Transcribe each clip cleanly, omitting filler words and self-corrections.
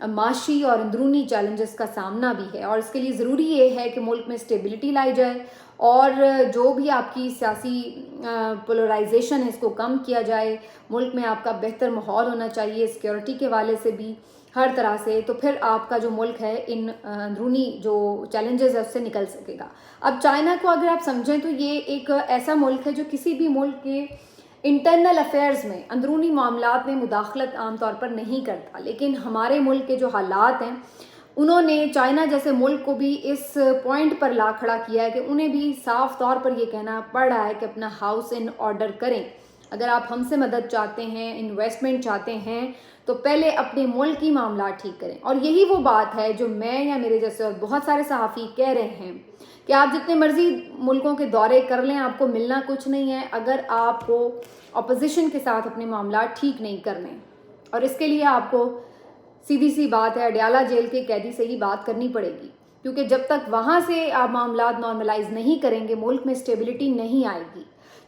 معاشی اور اندرونی چیلنجز کا سامنا بھی ہے، اور اس کے لیے ضروری یہ ہے کہ ملک میں اسٹیبلٹی لائی جائے اور جو بھی آپ کی سیاسی پولرائزیشن ہے اس کو کم کیا جائے. ملک میں آپ کا بہتر ماحول ہونا چاہیے سیکیورٹی کے حوالے سے بھی ہر طرح سے، تو پھر آپ کا جو ملک ہے ان اندرونی جو چیلنجز ہے اس سے نکل سکے گا. اب چائنا کو اگر آپ سمجھیں تو یہ ایک ایسا ملک ہے جو کسی بھی ملک کے انٹرنل افیئرز میں، اندرونی معاملات میں مداخلت عام طور پر نہیں کرتا، لیکن ہمارے ملک کے جو حالات ہیں انہوں نے چائنا جیسے ملک کو بھی اس پوائنٹ پر لا کھڑا کیا ہے کہ انہیں بھی صاف طور پر یہ کہنا پڑ رہا ہے کہ اپنا ہاؤس ان آرڈر کریں. اگر آپ ہم سے مدد چاہتے ہیں، انویسٹمنٹ چاہتے ہیں، تو پہلے اپنے ملک کی معاملات ٹھیک کریں. اور یہی وہ بات ہے جو میں یا میرے جیسے اور بہت سارے صحافی کہہ رہے ہیں کہ آپ جتنے مرضی ملکوں کے دورے کر لیں آپ کو ملنا کچھ نہیں ہے اگر آپ کو اپوزیشن کے ساتھ اپنے معاملات ٹھیک نہیں کرنے. اور اس کے لیے آپ کو سیدھی سی بات ہے اڈیالہ جیل کے قیدی سے ہی بات کرنی پڑے گی، کیونکہ جب تک وہاں سے آپ معاملات نارملائز نہیں کریں گے ملک میں اسٹیبلٹی نہیں آئے گی.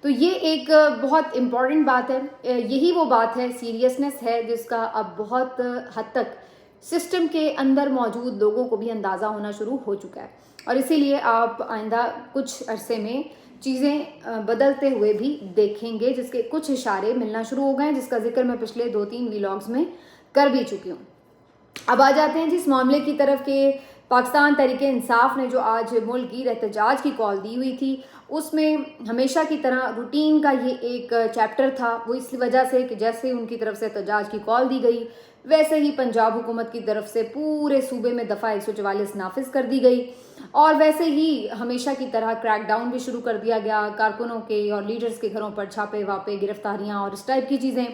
تو یہ ایک بہت امپورٹنٹ بات ہے، یہی وہ بات ہے، سیریسنس ہے جس کا اب بہت حد تک سسٹم کے اندر موجود لوگوں کو بھی اندازہ ہونا شروع ہو چکا ہے. اور اسی لیے آپ آئندہ کچھ عرصے میں چیزیں بدلتے ہوئے بھی دیکھیں گے، جس کے کچھ اشارے ملنا شروع ہو گئے ہیں، جس کا ذکر میں پچھلے 2-3 ویلاگز میں کر بھی چکی ہوں. اب آ جاتے ہیں جس معاملے کی طرف کہ پاکستان تحریک انصاف نے جو آج ملک گیر احتجاج کی کال دی ہوئی تھی، اس میں ہمیشہ کی طرح روٹین کا یہ ایک چیپٹر تھا. وہ اس وجہ سے کہ جیسے ان کی طرف سے احتجاج کی کال دی گئی ویسے ہی پنجاب حکومت کی طرف سے پورے صوبے میں دفعہ 144 نافذ کر دی گئی، اور ویسے ہی ہمیشہ کی طرح کریک ڈاؤن بھی شروع کر دیا گیا، کارکنوں کے اور لیڈرز کے گھروں پر چھاپے واپے، گرفتاریاں اور اس ٹائپ کی چیزیں.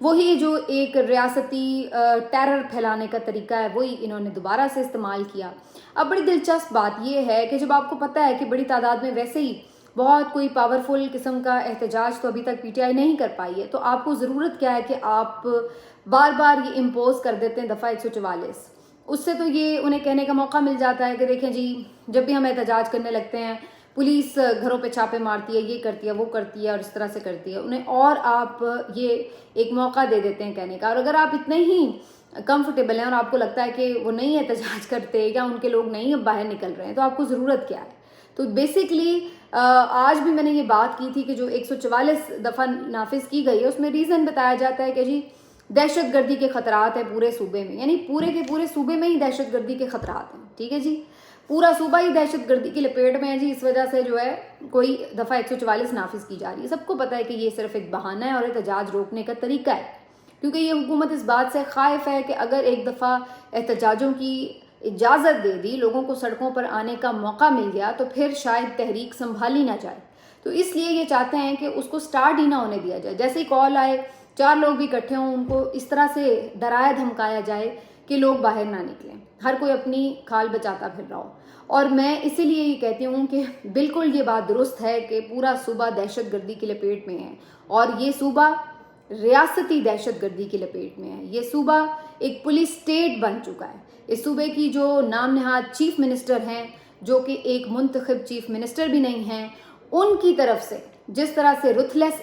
وہی جو ایک ریاستی ٹیرر پھیلانے کا طریقہ ہے وہی انہوں نے دوبارہ سے استعمال کیا. اب بڑی دلچسپ بات یہ ہے کہ جب آپ کو پتہ ہے کہ بڑی تعداد میں ویسے ہی بہت کوئی پاورفل قسم کا احتجاج تو ابھی تک پی ٹی آئی نہیں کر پائی ہے، تو آپ کو ضرورت کیا ہے کہ آپ بار بار یہ امپوز کر دیتے ہیں دفعہ 144. اس سے تو یہ انہیں کہنے کا موقع مل جاتا ہے کہ دیکھیں جی جب بھی ہم احتجاج کرنے لگتے ہیں پولیس گھروں پہ چھاپے مارتی ہے، یہ کرتی ہے، وہ کرتی ہے اور اس طرح سے کرتی ہے انہیں، اور آپ یہ ایک موقع دے دیتے ہیں کہنے کا. اور اگر آپ اتنے ہی کمفرٹیبل ہیں اور آپ کو لگتا ہے کہ وہ نہیں احتجاج کرتے یا ان کے لوگ نہیں اب باہر نکل رہے ہیں، تو آپ کو ضرورت کیا ہے؟ تو بیسکلی آج بھی میں نے یہ بات کی تھی کہ جو 144 دفعہ نافذ کی گئی ہے اس میں ریزن بتایا جاتا ہے کہ جی دہشت گردی کے خطرات ہیں پورے صوبے میں، یعنی پورے کے پورے صوبے میں ہی دہشت گردی کے خطرات ہیں. ٹھیک ہے جی، پورا صوبہ ہی دہشت گردی کی لپیٹ میں ہے جی، اس وجہ سے جو ہے کوئی دفعہ 144 نافذ کی جا رہی ہے. سب کو پتہ ہے کہ یہ صرف ایک بہانہ ہے اور احتجاج روکنے کا طریقہ ہے، کیونکہ یہ حکومت اس بات سے خائف ہے کہ اگر ایک دفعہ احتجاجوں کی اجازت دے دی، لوگوں کو سڑکوں پر آنے کا موقع مل گیا تو پھر شاید تحریک سنبھالی نہ جائے. تو اس لیے یہ چاہتے ہیں کہ اس کو سٹارٹ ہی نہ ہونے دیا جائے. جیسے ہی کال آئے 4 لوگ بھی اکٹھے ہوں ان کو اس طرح سے ڈرایا دھمکایا جائے کہ لوگ باہر نہ نکلیں، ہر کوئی اپنی کھال بچاتا پھر رہا ہو. اور میں اسی لیے یہ کہتی ہوں کہ بالکل یہ بات درست ہے کہ پورا صوبہ دہشت گردی کی لپیٹ میں ہے، اور یہ صوبہ ریاستی دہشت گردی کی لپیٹ میں ہے. یہ صوبہ ایک پولیس اسٹیٹ بن چکا ہے. اس صوبے کی جو نام نہاد چیف منسٹر ہیں، جو کہ ایک منتخب چیف منسٹر بھی نہیں ہیں، ان کی طرف سے جس طرح سے رتھلیس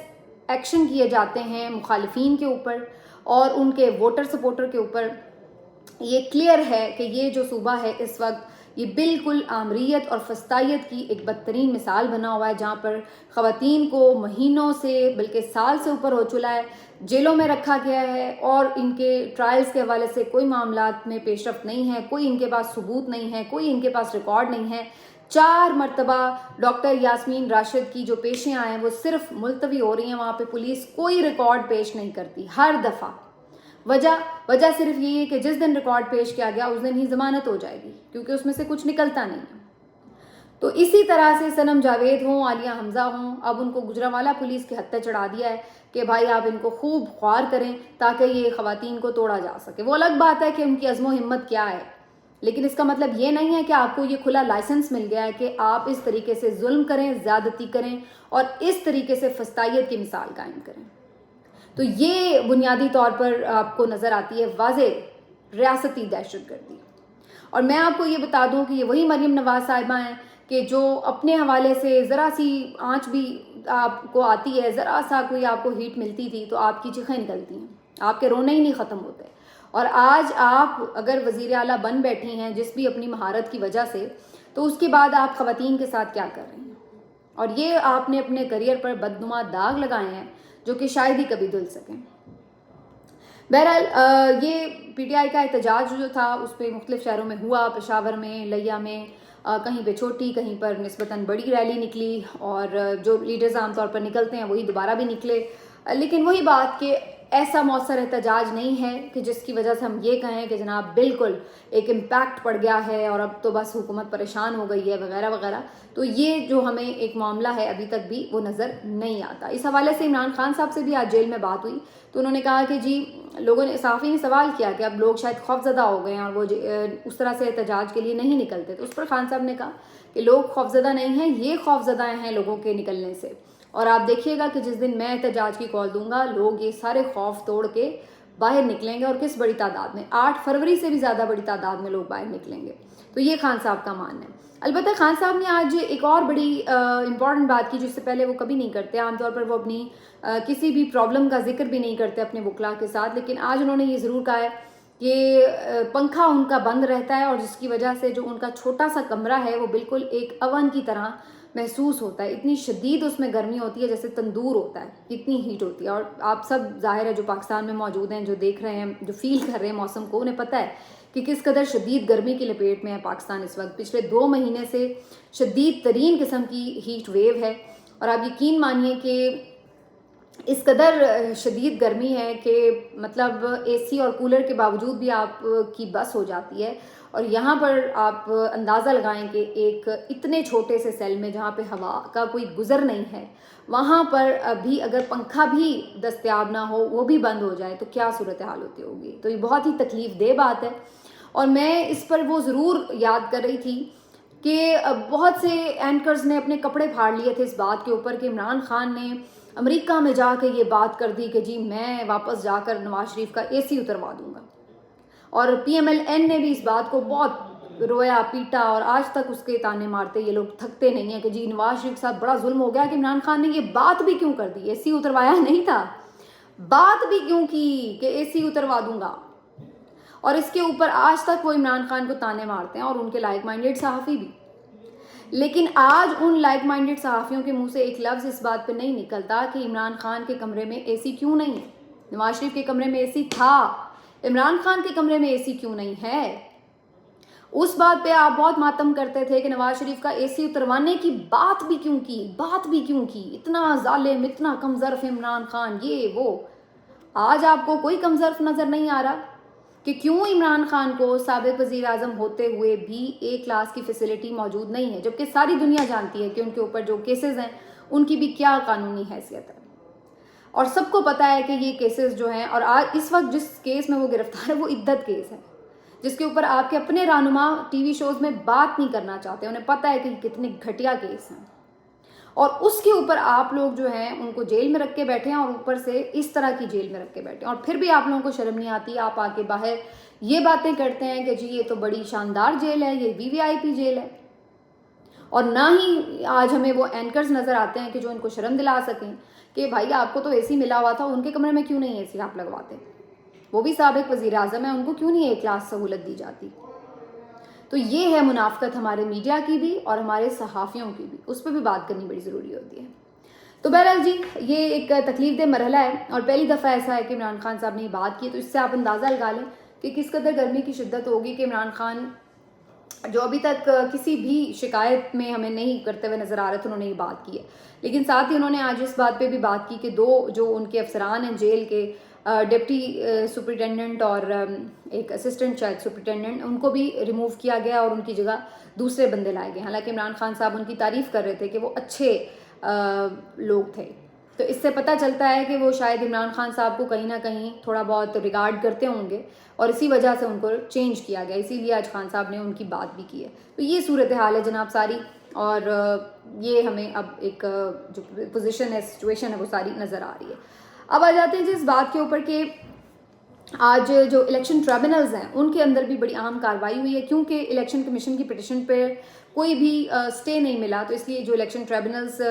ایکشن کیے جاتے ہیں مخالفین کے اوپر اور ان کے ووٹر سپورٹر کے اوپر، یہ کلیئر ہے کہ یہ جو صوبہ ہے اس وقت یہ بالکل آمریت اور فسطائیت کی ایک بدترین مثال بنا ہوا ہے، جہاں پر خواتین کو مہینوں سے بلکہ سال سے اوپر ہو چلا ہے جیلوں میں رکھا گیا ہے، اور ان کے ٹرائلز کے حوالے سے کوئی معاملات میں پیش رفت نہیں ہے، کوئی ان کے پاس ثبوت نہیں ہے، کوئی ان کے پاس ریکارڈ نہیں ہے. 4 مرتبہ ڈاکٹر یاسمین راشد کی جو پیشیاں ہیں وہ صرف ملتوی ہو رہی ہیں، وہاں پہ پولیس کوئی ریکارڈ پیش نہیں کرتی ہر دفعہ. وجہ صرف یہ ہے کہ جس دن ریکارڈ پیش کیا گیا اس دن ہی ضمانت ہو جائے گی، کیونکہ اس میں سے کچھ نکلتا نہیں ہے. تو اسی طرح سے صنم جاوید ہوں، عالیہ حمزہ ہوں، اب ان کو گجرانوالہ پولیس کے ہتھے چڑھا دیا ہے کہ بھائی آپ ان کو خوب خوار کریں تاکہ یہ خواتین کو توڑا جا سکے. وہ الگ بات ہے کہ ان کی عزم و ہمت کیا ہے، لیکن اس کا مطلب یہ نہیں ہے کہ آپ کو یہ کھلا لائسنس مل گیا ہے کہ آپ اس طریقے سے ظلم کریں، زیادتی کریں اور اس طریقے سے فسطائیت کی مثال قائم کریں. تو یہ بنیادی طور پر آپ کو نظر آتی ہے واضح ریاستی دہشت گردی. اور میں آپ کو یہ بتا دوں کہ یہ وہی مریم نواز صاحبہ ہیں کہ جو اپنے حوالے سے ذرا سی آنچ بھی آپ کو آتی ہے، ذرا سا کوئی آپ کو ہیٹ ملتی تھی تو آپ کی چیخیں نکلتی ہیں، آپ کے رونے ہی نہیں ختم ہوتے. اور آج آپ اگر وزیر اعلیٰ بن بیٹھی ہیں جس بھی اپنی مہارت کی وجہ سے، تو اس کے بعد آپ خواتین کے ساتھ کیا کر رہی ہیں؟ اور یہ آپ نے اپنے کریئر پر بدنما داغ لگائے ہیں جو کہ شاید ہی کبھی دھل سکیں۔ بہرحال یہ پی ٹی آئی کا احتجاج جو تھا اس پہ مختلف شہروں میں ہوا، پشاور میں، لیا میں، کہیں پہ چھوٹی، کہیں پر نسبتاً بڑی ریلی نکلی، اور جو لیڈرز عام طور پر نکلتے ہیں وہی دوبارہ بھی نکلے، لیکن وہی بات کہ ایسا مؤثر احتجاج نہیں ہے کہ جس کی وجہ سے ہم یہ کہیں کہ جناب بالکل ایک امپیکٹ پڑ گیا ہے اور اب تو بس حکومت پریشان ہو گئی ہے وغیرہ وغیرہ۔ تو یہ جو ہمیں ایک معاملہ ہے ابھی تک بھی وہ نظر نہیں آتا۔ اس حوالے سے عمران خان صاحب سے بھی آج جیل میں بات ہوئی تو انہوں نے کہا کہ جی لوگوں نے، صحافی نے سوال کیا کہ اب لوگ شاید خوفزدہ ہو گئے ہیں اور وہ اس طرح سے احتجاج کے لیے نہیں نکلتے، تو اس پر خان صاحب نے کہا کہ لوگ خوفزدہ نہیں ہیں، یہ خوفزدہ ہیں لوگوں کے نکلنے سے، اور آپ دیکھیے گا کہ جس دن میں احتجاج کی کال دوں گا لوگ یہ سارے خوف توڑ کے باہر نکلیں گے، اور کس بڑی تعداد میں، 8 فروری سے بھی زیادہ بڑی تعداد میں لوگ باہر نکلیں گے۔ تو یہ خان صاحب کا ماننا ہے۔ البتہ خان صاحب نے آج ایک اور بڑی امپورٹنٹ بات کی جس سے پہلے وہ کبھی نہیں کرتے، عام طور پر وہ اپنی کسی بھی پرابلم کا ذکر بھی نہیں کرتے اپنے وکلاء کے ساتھ، لیکن آج انہوں نے یہ ضرور کہا ہے کہ پنکھا ان کا بند رہتا ہے اور جس کی وجہ سے جو ان کا چھوٹا سا کمرہ ہے وہ بالکل ایک اوون کی طرح محسوس ہوتا ہے، اتنی شدید اس میں گرمی ہوتی ہے جیسے تندور ہوتا ہے، اتنی ہیٹ ہوتی ہے۔ اور آپ سب ظاہر ہے جو پاکستان میں موجود ہیں، جو دیکھ رہے ہیں، جو فیل کر رہے ہیں موسم کو، انہیں پتہ ہے کہ کس قدر شدید گرمی کی لپیٹ میں ہے پاکستان اس وقت۔ پچھلے 2 مہینے سے شدید ترین قسم کی ہیٹ ویو ہے، اور آپ یقین مانیے کہ اس قدر شدید گرمی ہے کہ مطلب اے سی اور کولر کے باوجود بھی آپ کی بس ہو جاتی ہے، اور یہاں پر آپ اندازہ لگائیں کہ ایک اتنے چھوٹے سے سیل میں جہاں پہ ہوا کا کوئی گزر نہیں ہے، وہاں پر ابھی اگر پنکھا بھی دستیاب نہ ہو، وہ بھی بند ہو جائے تو کیا صورتحال ہوتی ہوگی۔ تو یہ بہت ہی تکلیف دہ بات ہے، اور میں اس پر وہ ضرور یاد کر رہی تھی کہ بہت سے اینکرز نے اپنے کپڑے پھاڑ لیے تھے اس بات کے اوپر کہ عمران خان نے امریکہ میں جا کے یہ بات کر دی کہ جی میں واپس جا کر نواز شریف کا اے سی اتروا دوں گا، اور پی ایم ایل این نے بھی اس بات کو بہت رویا پیٹا، اور آج تک اس کے تانے مارتے یہ لوگ تھکتے نہیں ہیں کہ جی نواز شریف صاحب بڑا ظلم ہو گیا کہ عمران خان نے یہ بات بھی کیوں کر دی، اے سی اتروایا نہیں تھا، بات بھی کیوں کی کہ اے سی اتروا دوں گا۔ اور اس کے اوپر آج تک وہ عمران خان کو تانے مارتے ہیں، اور ان کے لائک مائنڈیڈ صحافی بھی۔ لیکن آج ان لائک مائنڈیڈ صحافیوں کے منہ سے ایک لفظ اس بات پہ نہیں نکلتا کہ عمران خان کے کمرے میں اے سی کیوں نہیں ہے، نواز شریف کے کمرے میں اے سی تھا، عمران خان کے کمرے میں اے سی کیوں نہیں ہے۔ اس بات پہ آپ بہت ماتم کرتے تھے کہ نواز شریف کا اے سی اتروانے کی بات بھی کیوں کی، اتنا ظالم، اتنا کمظرف عمران خان، یہ وہ۔ آج آپ کو کوئی کمظرف نظر نہیں آ رہا کہ کیوں عمران خان کو سابق وزیر اعظم ہوتے ہوئے بھی اے کلاس کی فیسلٹی موجود نہیں ہے، جبکہ ساری دنیا جانتی ہے کہ ان کے اوپر جو کیسز ہیں ان کی بھی کیا قانونی حیثیت ہے، اور سب کو پتا ہے کہ یہ کیسز جو ہیں، اور آج اس وقت جس کیس میں وہ گرفتار ہے وہ عدت کیس ہے، جس کے اوپر آپ کے اپنے رہنما ٹی وی شوز میں بات نہیں کرنا چاہتے، انہیں پتا ہے کہ کتنے گھٹیا کیس ہیں، اور اس کے اوپر آپ لوگ جو ہیں ان کو جیل میں رکھ کے بیٹھے ہیں، اور اوپر سے اس طرح کی جیل میں رکھ کے بیٹھے ہیں، اور پھر بھی آپ لوگوں کو شرم نہیں آتی، آپ آ کے باہر یہ باتیں کرتے ہیں کہ جی یہ تو بڑی شاندار جیل ہے، یہ VVIP جیل ہے، اور نہ ہی آج ہمیں وہ اینکرز نظر آتے ہیں کہ جو ان کو شرم دلا سکیں کہ بھائی آپ کو تو اے سی ملا ہوا تھا، ان کے کمرے میں کیوں نہیں اے سی آپ لگواتے، وہ بھی سابق وزیر اعظم ہیں، ان کو کیوں نہیں ایک کلاس سہولت دی جاتی۔ تو یہ ہے منافقت ہمارے میڈیا کی بھی اور ہمارے صحافیوں کی بھی، اس پہ بھی بات کرنی بڑی ضروری ہوتی ہے۔ تو بہرحال جی یہ ایک تکلیف دہ مرحلہ ہے، اور پہلی دفعہ ایسا ہے کہ عمران خان صاحب نے یہ بات کی، تو اس سے آپ اندازہ لگا لیں کہ کس قدر گرمی کی شدت ہوگی کہ عمران خان جو ابھی تک کسی بھی شکایت میں ہمیں نہیں کرتے ہوئے نظر آ رہے تھے، انہوں نے یہ بات کی ہے، لیکن ساتھ ہی انہوں نے آج اس بات پہ بھی بات کی کہ 2 جو ان کے افسران ہیں جیل کے، ڈپٹی سپرنٹینڈنٹ اور ایک اسسٹنٹ شاید سپرنٹینڈنٹ، ان کو بھی ریموو کیا گیا اور ان کی جگہ دوسرے بندے لائے گئے، حالانکہ عمران خان صاحب ان کی تعریف کر رہے تھے کہ وہ اچھے لوگ تھے۔ تو اس سے پتہ چلتا ہے کہ وہ شاید عمران خان صاحب کو کہیں نہ کہیں تھوڑا بہت ریگارڈ کرتے ہوں گے، اور اسی وجہ سے ان کو چینج کیا گیا، اسی لیے آج خان صاحب نے ان کی بات بھی کی ہے۔ تو یہ صورتحال ہے جناب ساری، اور یہ ہمیں اب ایک جو پوزیشن ہے، سچویشن ہے، وہ ساری نظر آ رہی ہے۔ اب آ جاتے ہیں جس بات کے اوپر کہ آج جو الیکشن ٹریبونلز ہیں ان کے اندر بھی بڑی اہم کارروائی ہوئی ہے، کیونکہ الیکشن کمیشن کی پٹیشن پہ کوئی بھی اسٹے نہیں ملا، تو اس لیے جو الیکشن ٹریبونلز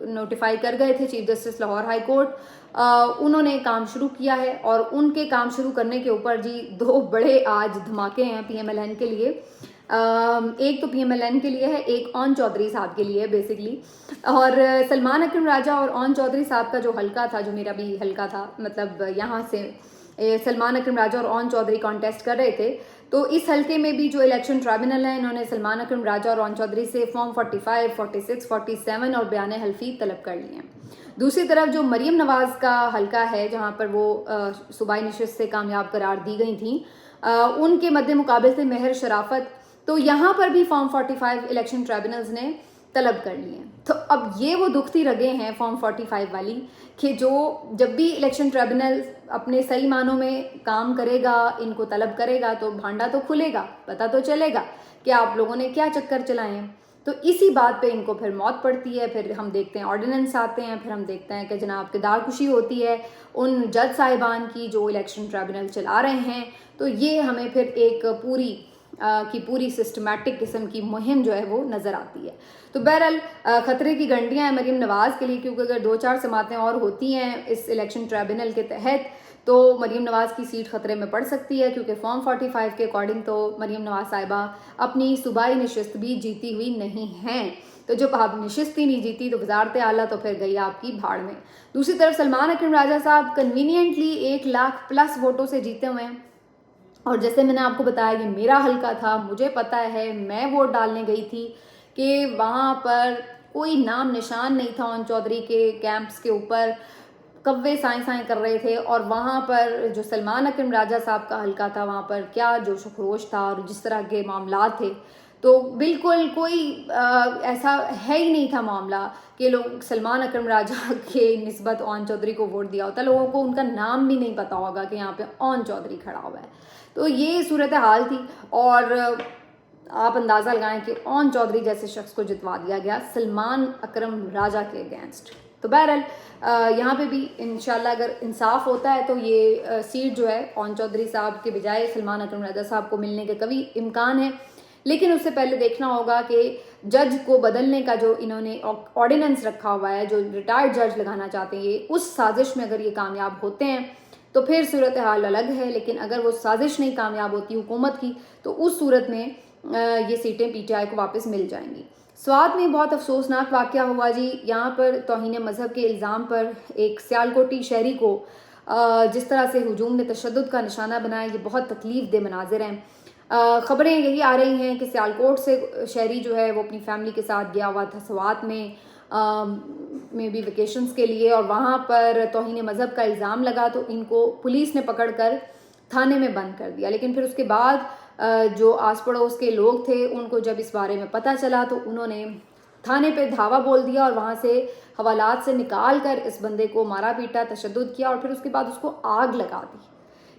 نوٹیفائی کر گئے تھے chief justice Lahore high court, انہوں نے کام شروع کیا ہے، اور ان کے کام شروع کرنے کے اوپر جی دو بڑے آج دھماکے ہیں پی ایم ایل این کے لیے۔ ایک تو پی ایم ایل این کے لیے ہے، ایک اون چودھری صاحب کے لیے ہے بیسکلی، اور سلمان اکرم راجہ اور اون چودھری صاحب کا جو حلقہ تھا، جو میرا بھی حلقہ تھا، مطلب یہاں سے سلمان اکرم راجہ اور اون چودھری کانٹیسٹ کر رہے تھے، تو اس حلقے میں بھی جو الیکشن ٹریبونل ہے انہوں نے سلمان اکرم راجہ اور اون چودھری سے فارم 45، 46، 47 اور بیان حلفی طلب کر لیے ہیں۔ دوسری طرف جو مریم نواز کا حلقہ ہے، جہاں پر وہ صوبائی نشست سے کامیاب قرار دی گئی تھیں، ان کے مد مقابل تھے مہر شرافت، تو یہاں پر بھی فارم 45 الیکشن ٹریبونلز نے طلب کر لیے ہیں۔ تو اب یہ وہ دکھتی رگیں ہیں فارم 45 والی، کہ جو جب بھی الیکشن ٹریبونل اپنے صحیح معنوں میں کام کرے گا، ان کو طلب کرے گا، تو بھانڈا تو کھلے گا، پتہ تو چلے گا کہ آپ لوگوں نے کیا چکر چلائے ہیں۔ تو اسی بات پہ ان کو پھر موت پڑتی ہے، پھر ہم دیکھتے ہیں آرڈیننس آتے ہیں، پھر ہم دیکھتے ہیں کہ جناب کردار کشی ہوتی ہے ان جج صاحبان کی جو الیکشن ٹریبونل چلا رہے ہیں۔ تو یہ ہمیں پھر ایک پوری سسٹمیٹک قسم کی مہم جو ہے وہ نظر آتی ہے۔ تو بہرحال خطرے کی گھنٹیاں ہیں مریم نواز کے لیے، کیونکہ اگر 2-4 سماعتیں اور ہوتی ہیں اس الیکشن ٹریبونل کے تحت تو مریم نواز کی سیٹ خطرے میں پڑ سکتی ہے، کیونکہ فارم 45 کے اکارڈنگ تو مریم نواز صاحبہ اپنی صوبائی نشست بھی جیتی ہوئی نہیں ہیں۔ تو جب آپ نشست ہی نہیں جیتی تو وزارت اعلیٰ تو پھر گئی آپ کی بھاڑ میں۔ دوسری طرف سلمان اکرم راجہ صاحب کنوینئنٹلی 1,00,000+ ووٹوں سے جیتے ہوئے ہیں، اور جیسے میں نے آپ کو بتایا کہ میرا حلقہ تھا، مجھے پتہ ہے، میں ووٹ ڈالنے گئی تھی کہ وہاں پر کوئی نام نشان نہیں تھا اون چودھری کے کیمپس کے اوپر، کوے سائیں کر رہے تھے، اور وہاں پر جو سلمان اکرم راجہ صاحب کا حلقہ تھا وہاں پر کیا جوش و خروش تھا اور جس طرح کے معاملات تھے، تو بالکل کوئی ایسا ہے ہی نہیں تھا معاملہ کہ لوگ سلمان اکرم راجہ کے نسبت اون چودھری کو ووٹ دیا ہوتا، لوگوں کو ان کا نام بھی نہیں پتا ہوگا کہ یہاں پہ اون چودھری کھڑا ہوا ہے۔ تو یہ صورتحال تھی، اور آپ اندازہ لگائیں کہ اون چودھری جیسے شخص کو جتوا دیا گیا سلمان اکرم راجہ کے اگینسٹ۔ تو بہرحال یہاں پہ بھی انشاءاللہ اگر انصاف ہوتا ہے تو یہ سیٹ جو ہے اون چودھری صاحب کے بجائے سلمان اکرم راجہ صاحب کو ملنے کے قوی امکان ہے، لیکن اس سے پہلے دیکھنا ہوگا کہ جج کو بدلنے کا جو انہوں نے آرڈیننس رکھا ہوا ہے، جو ریٹائرڈ جج لگانا چاہتے ہیں، یہ اس سازش میں اگر یہ کامیاب ہوتے ہیں تو پھر صورتحال الگ ہے، لیکن اگر وہ سازش نہیں کامیاب ہوتی حکومت کی تو اس صورت میں یہ سیٹیں پی ٹی آئی کو واپس مل جائیں گی۔ سوات میں بہت افسوسناک واقعہ ہوا جی، یہاں پر توہین مذہب کے الزام پر ایک سیالکوٹی شہری کو جس طرح سے ہجوم نے تشدد کا نشانہ بنایا، یہ بہت تکلیف دہ مناظر ہیں۔ خبریں یہی آ رہی ہیں کہ سیالکوٹ سے شہری جو ہے وہ اپنی فیملی کے ساتھ گیا ہوا تھا سوات میں بھی ویکیشنز کے لیے، اور وہاں پر توہین مذہب کا الزام لگا تو ان کو پولیس نے پکڑ کر تھانے میں بند کر دیا، لیکن پھر اس کے بعد جو آس پڑوس کے لوگ تھے ان کو جب اس بارے میں پتہ چلا تو انہوں نے تھانے پہ دھاوا بول دیا، اور وہاں سے حوالات سے نکال کر اس بندے کو مارا پیٹا، تشدد کیا، اور پھر اس کے بعد اس کو آگ لگا دی۔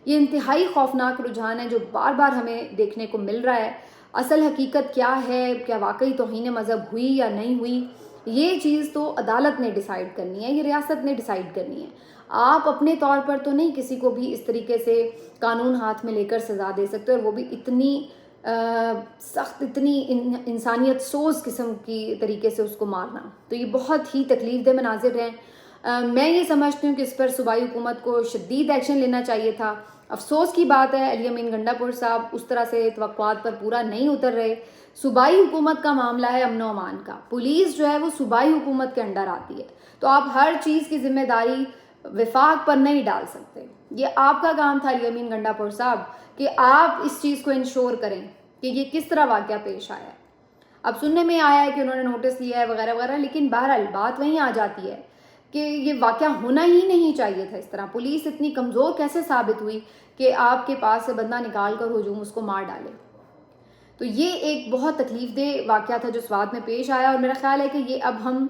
یہ انتہائی خوفناک رجحان ہے جو بار بار ہمیں دیکھنے کو مل رہا ہے۔ اصل حقیقت کیا ہے، کیا واقعی توہین مذہب ہوئی یا نہیں ہوئی، یہ چیز تو عدالت نے ڈیسائیڈ کرنی ہے، یہ ریاست نے ڈیسائیڈ کرنی ہے۔ آپ اپنے طور پر تو نہیں کسی کو بھی اس طریقے سے قانون ہاتھ میں لے کر سزا دے سکتے، اور وہ بھی اتنی سخت، اتنی انسانیت سوز قسم کی طریقے سے اس کو مارنا، تو یہ بہت ہی تکلیف دہ مناظر ہیں۔ میں یہ سمجھتی ہوں کہ اس پر صوبائی حکومت کو شدید ایکشن لینا چاہیے تھا۔ افسوس کی بات ہے علی امین گنڈا پور صاحب اس طرح سے توقعات پر پورا نہیں اتر رہے۔ صوبائی حکومت کا معاملہ ہے امن و امان کا، پولیس جو ہے وہ صوبائی حکومت کے انڈر آتی ہے، تو آپ ہر چیز کی ذمہ داری وفاق پر نہیں ڈال سکتے۔ یہ آپ کا کام تھا علی امین گنڈا پور صاحب کہ آپ اس چیز کو انشور کریں کہ یہ کس طرح واقعہ پیش آیا ہے۔ اب سننے میں آیا ہے کہ انہوں نے نوٹس لیا ہے وغیرہ وغیرہ، لیکن بہرحال بات وہیں آ جاتی ہے کہ یہ واقعہ ہونا ہی نہیں چاہیے تھا اس طرح۔ پولیس اتنی کمزور کیسے ثابت ہوئی کہ آپ کے پاس سے بندہ نکال کر ہجوم اس کو مار ڈالے؟ تو یہ ایک بہت تکلیف دہ واقعہ تھا جو سوات میں پیش آیا، اور میرا خیال ہے کہ یہ اب ہم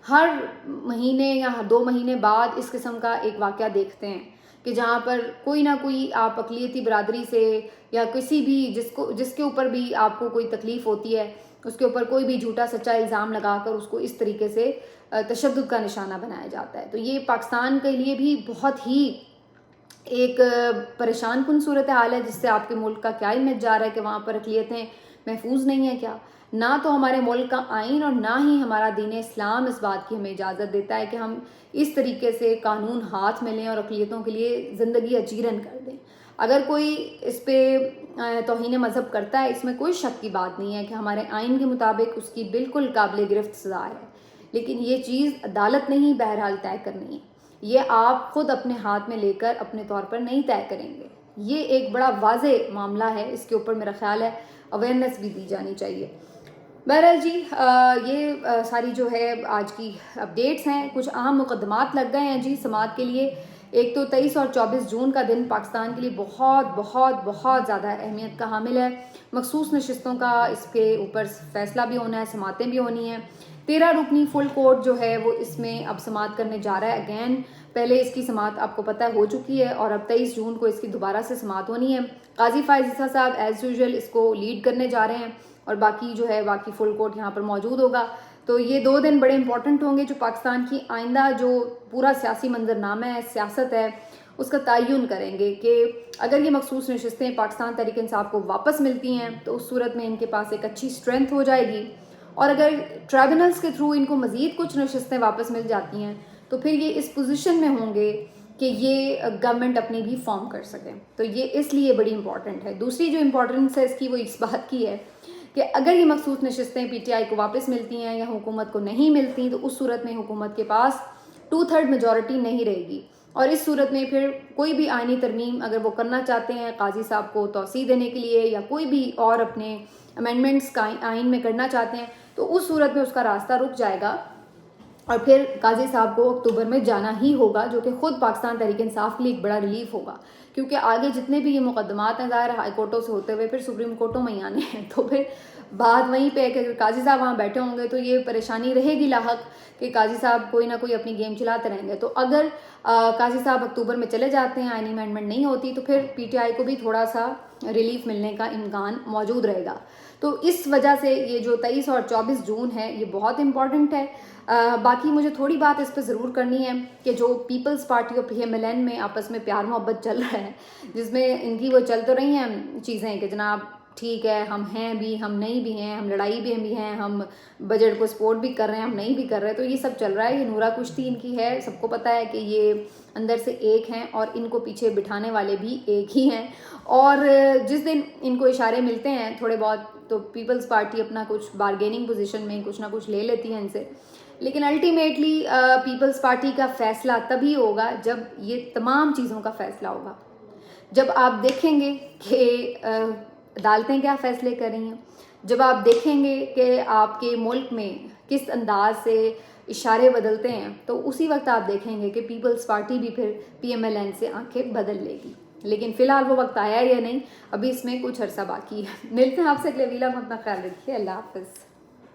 ہر مہینے یا 2 مہینے بعد اس قسم کا ایک واقعہ دیکھتے ہیں کہ جہاں پر کوئی نہ کوئی آپ اقلیتی برادری سے یا کسی بھی جس کے اوپر بھی آپ کو کوئی تکلیف ہوتی ہے اس کے اوپر کوئی بھی جھوٹا سچا الزام لگا کر اس کو اس طریقے سے تشدد کا نشانہ بنایا جاتا ہے۔ تو یہ پاکستان کے لیے بھی بہت ہی ایک پریشان کن صورتحال ہے، جس سے آپ کے ملک کا کیا امیج جا رہا ہے کہ وہاں پر اقلیتیں محفوظ نہیں ہیں کیا؟ نہ تو ہمارے ملک کا آئین اور نہ ہی ہمارا دین اسلام اس بات کی ہمیں اجازت دیتا ہے کہ ہم اس طریقے سے قانون ہاتھ میں لیں اور اقلیتوں کے لیے زندگی اجیرن کر دیں۔ اگر کوئی اس پہ توہین مذہب کرتا ہے، اس میں کوئی شک کی بات نہیں ہے کہ ہمارے آئین کے مطابق اس کی بالکل قابل گرفت سزا ہے، لیکن یہ چیز عدالت نہیں بہرحال طے کرنی ہے، یہ آپ خود اپنے ہاتھ میں لے کر اپنے طور پر نہیں طے کریں گے۔ یہ ایک بڑا واضح معاملہ ہے، اس کے اوپر میرا خیال ہے اویئرنیس بھی دی جانی چاہیے۔ بہرحال جی، یہ ساری جو ہے آج کی اپڈیٹس ہیں۔ کچھ اہم مقدمات لگ گئے ہیں جی سماعت کے لیے۔ ایک تو 23 اور 24 جون کا دن پاکستان کے لیے بہت بہت بہت زیادہ اہمیت کا حامل ہے۔ مخصوص نشستوں کا اس کے اوپر فیصلہ بھی ہونا ہے، سماعتیں بھی ہونی ہیں۔ 13 رکنی فل کورٹ جو ہے وہ اس میں اب سماعت کرنے جا رہا ہے اگین۔ پہلے اس کی سماعت آپ کو پتہ ہو چکی ہے اور اب 23 جون کو اس کی دوبارہ سے سماعت ہونی ہے۔ قاضی فائز عیسیٰ صاحب ایز یوزول اس کو لیڈ کرنے جا رہے ہیں اور باقی جو ہے باقی فل کورٹ یہاں پر موجود ہوگا۔ تو یہ 2 دن بڑے امپورٹنٹ ہوں گے جو پاکستان کی آئندہ جو پورا سیاسی منظرنامہ ہے، سیاست ہے، اس کا تعین کریں گے کہ اگر یہ مخصوص نشستیں پاکستان تحریک انصاف کو واپس ملتی ہیں تو اس صورت میں ان کے پاس ایک اچھی اسٹرینتھ ہو جائے گی، اور اگر ٹرائبونلز کے تھرو ان کو مزید کچھ نشستیں واپس مل جاتی ہیں تو پھر یہ اس پوزیشن میں ہوں گے کہ یہ گورنمنٹ اپنی بھی فارم کر سکیں۔ تو یہ اس لیے بڑی امپورٹنٹ ہے۔ دوسری جو امپورٹنس ہے اس کی وہ اس بات کی ہے کہ اگر یہ مخصوص نشستیں پی ٹی آئی کو واپس ملتی ہیں یا حکومت کو نہیں ملتی تو اس صورت میں حکومت کے پاس 2/3 میجورٹی نہیں رہے گی، اور اس صورت میں پھر کوئی بھی آئینی ترمیم اگر وہ کرنا چاہتے ہیں قاضی صاحب کو توسیع دینے کے لیے یا کوئی بھی اور اپنے امینڈمنٹس کا آئین میں کرنا چاہتے ہیں تو اس صورت میں اس کا راستہ رک جائے گا، اور پھر قاضی صاحب کو اکتوبر میں جانا ہی ہوگا، جو کہ خود پاکستان تحریک انصاف کے لیے ایک بڑا ریلیف ہوگا، کیونکہ آگے جتنے بھی یہ مقدمات ہیں ظاہر ہائی کورٹوں سے ہوتے ہوئے پھر سپریم کورٹوں میں ہی آنے ہیں، تو پھر بات وہیں پہ ہے کہ اگر قاضی صاحب وہاں بیٹھے ہوں گے تو یہ پریشانی رہے گی لاحق کہ قاضی صاحب کوئی نہ کوئی اپنی گیم چلاتے رہیں گے۔ تو اگر قاضی صاحب اکتوبر میں چلے جاتے ہیں، آئینی امینڈمنٹ نہیں ہوتی، تو پھر پی ٹی آئی کو بھی تھوڑا سا ریلیف ملنے کا امکان موجود رہے گا۔ تو اس وجہ سے یہ جو 23 اور 24 جون ہے یہ بہت امپورٹنٹ ہے۔ باقی مجھے تھوڑی بات اس پہ ضرور کرنی ہے کہ جو پیپلز پارٹی اور پی ایم ایل این میں آپس میں پیار محبت چل رہا ہے، جس میں ان کی وہ چل تو رہی ہیں چیزیں کہ جناب ٹھیک ہے ہم ہیں بھی، ہم نہیں بھی ہیں، ہم لڑائی بھی ہیں، ہم بجٹ کو سپورٹ بھی کر رہے ہیں، ہم نہیں بھی کر رہے، تو یہ سب چل رہا ہے۔ یہ نورا کشتی ان کی ہے، سب کو پتہ ہے کہ یہ اندر سے ایک ہیں اور ان کو پیچھے بٹھانے والے بھی ایک ہی ہیں، اور جس دن ان کو اشارے ملتے ہیں تھوڑے بہت تو پیپلز پارٹی اپنا کچھ بارگیننگ پوزیشن میں کچھ نہ کچھ لے لیتی ہے ان سے، لیکن الٹیمیٹلی پیپلز پارٹی کا فیصلہ تبھی ہوگا جب یہ تمام چیزوں کا فیصلہ ہوگا، جب آپ دیکھیں گے کہ عدالتیں کیا فیصلے کر رہی ہیں، جب آپ دیکھیں گے کہ آپ کے ملک میں کس انداز سے اشارے بدلتے ہیں، تو اسی وقت آپ دیکھیں گے کہ پیپلز پارٹی بھی پھر پی ایم ایل این سے آنکھیں بدل لے گی، لیکن فی الحال وہ وقت آیا یا نہیں، ابھی اس میں کچھ عرصہ باقی ہے۔ ملتے ہیں آپ سے اگلے ویلا میں، اپنا خیال رکھیے، اللہ حافظ۔